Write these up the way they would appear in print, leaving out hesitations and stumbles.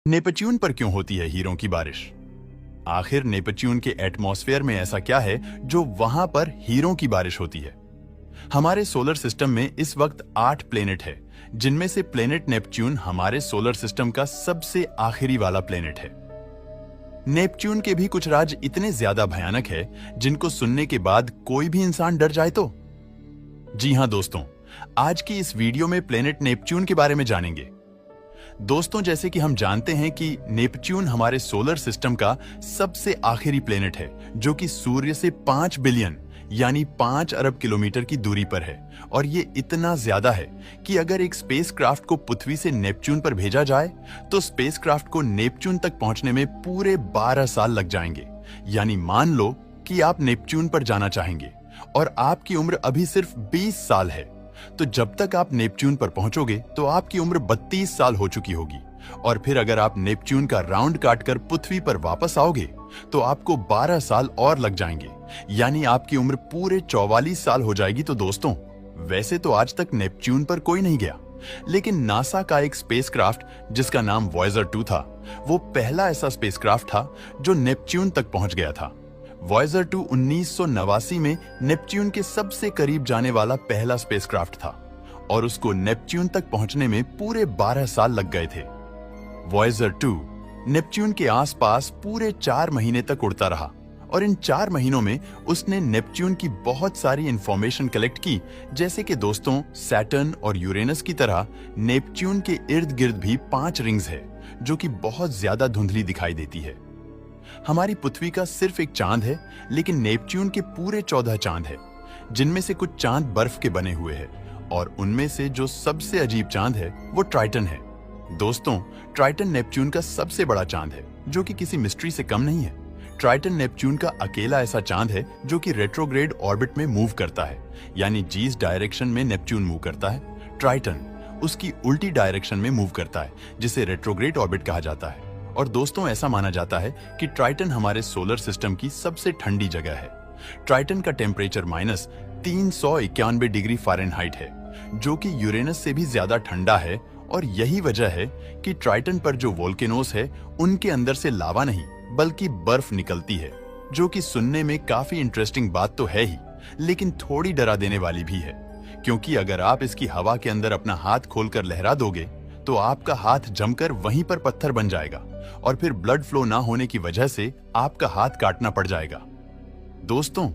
Neptune पर क्यों होती है हीरों की बारिश? आखिर नेपच्यून के एटमॉस्फेयर में ऐसा क्या है जो वहां पर हीरों की बारिश होती है? हमारे सोलर सिस्टम में इस वक्त 8 प्लेनेट है, जिनमें से प्लेनेट नेपच्यून हमारे सोलर सिस्टम का सबसे आखिरी वाला प्लेनेट है। नेपच्यून के भी कुछ राज इतने ज्यादा भयानक है जिनको सुनने के बाद कोई भी इंसान डर जाए तो। जी हां दोस्तों, आज की इस वीडियो में प्लेनेट नेपच्यून के बारे में जानेंगे। दोस्तों, जैसे कि हम जानते हैं कि नेपच्यून हमारे सोलर सिस्टम का सबसे आखिरी प्लेनेट है, जो कि सूर्य से 5 बिलियन यानी 5 अरब किलोमीटर की दूरी पर है। और ये इतना ज्यादा है कि अगर एक स्पेसक्राफ्ट को पृथ्वी से नेपच्यून पर भेजा जाए तो स्पेसक्राफ्ट को नेपच्यून तक पहुंचने में पूरे 12 साल लग जाएंगे। यानी मान लो कि आप नेपच्यून पर जाना चाहेंगे और आपकी उम्र अभी सिर्फ 20 साल है, तो जब तक आप नेपच्यून पर पहुंचोगे तो आपकी उम्र 32 साल हो चुकी होगी। और फिर अगर आप नेपच्यून का राउंड काटकर पृथ्वी पर वापस आओगे तो आपको 12 साल और लग जाएंगे, यानी आपकी उम्र पूरे 44 साल हो जाएगी। तो दोस्तों, वैसे तो आज तक नेपच्यून पर कोई नहीं गया, लेकिन नासा का एक स्पेसक्राफ्ट जिसका नाम वॉयेजर 2 था, वो पहला ऐसा स्पेसक्राफ्ट था जो नेपच्यून तक पहुंच गया था। वॉयेजर 2 1989 में नेपच्यून के सबसे करीब जाने वाला पहला स्पेसक्राफ्ट था और उसको नेपच्यून तक पहुंचने में पूरे 12 साल लग गए थे। वॉयेजर 2 नेपच्यून के आसपास पूरे 4 महीने तक उड़ता रहा और इन 4 महीनों में उसने नेपच्यून की बहुत सारी इंफॉर्मेशन कलेक्ट की। जैसे कि दोस्तों, सैटर्न और यूरेनस की तरह नेपच्यून के इर्द गिर्द भी 5 रिंग्स है जो कि बहुत ज्यादा धुंधली दिखाई देती है। हमारी पृथ्वी का सिर्फ एक चांद है, लेकिन नेपच्यून के पूरे 14 चांद है, जिनमें से कुछ चांद बर्फ के बने हुए हैं और उनमें से जो सबसे अजीब चांद है वो ट्राइटन है। दोस्तों, ट्राइटन नेपच्यून का सबसे बड़ा चांद है, जो कि किसी मिस्ट्री से कम नहीं है। ट्राइटन नेपच्यून का अकेला ऐसा चांद है जो कि रेट्रोग्रेड ऑर्बिट में मूव करता है, यानी जिस डायरेक्शन में नेपच्यून मूव करता है, ट्राइटन उसकी उल्टी डायरेक्शन में मूव करता है, जिसे रेट्रोग्रेड ऑर्बिट कहा जाता है। और दोस्तों, ऐसा माना जाता है कि ट्राइटन हमारे सोलर सिस्टम की सबसे ठंडी जगह है। ट्राइटन का टेम्परेचर -391 डिग्री फ़ारेनहाइट है, जो कि यूरेनस से भी ज्यादा ठंडा है। और यही वजह है कि ट्राइटन पर जो वोल्केनोस है, उनके अंदर से लावा नहीं बल्कि बर्फ निकलती है, जो कि सुनने में काफी इंटरेस्टिंग बात तो है ही, लेकिन थोड़ी डरा देने वाली भी है, क्योंकि अगर आप इसकी हवा के अंदर अपना हाथ खोलकर लहरा दोगे तो आपका हाथ जमकर वहीं पर पत्थर बन जाएगा और फिर ब्लड फ्लो ना होने की वजह से आपका हाथ काटना पड़ जाएगा। दोस्तों,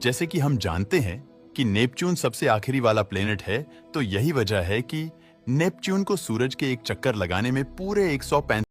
जैसे कि हम जानते हैं कि नेपच्यून सबसे आखिरी वाला प्लेनेट है, तो यही वजह है कि नेपच्यून को सूरज के एक चक्कर लगाने में पूरे 135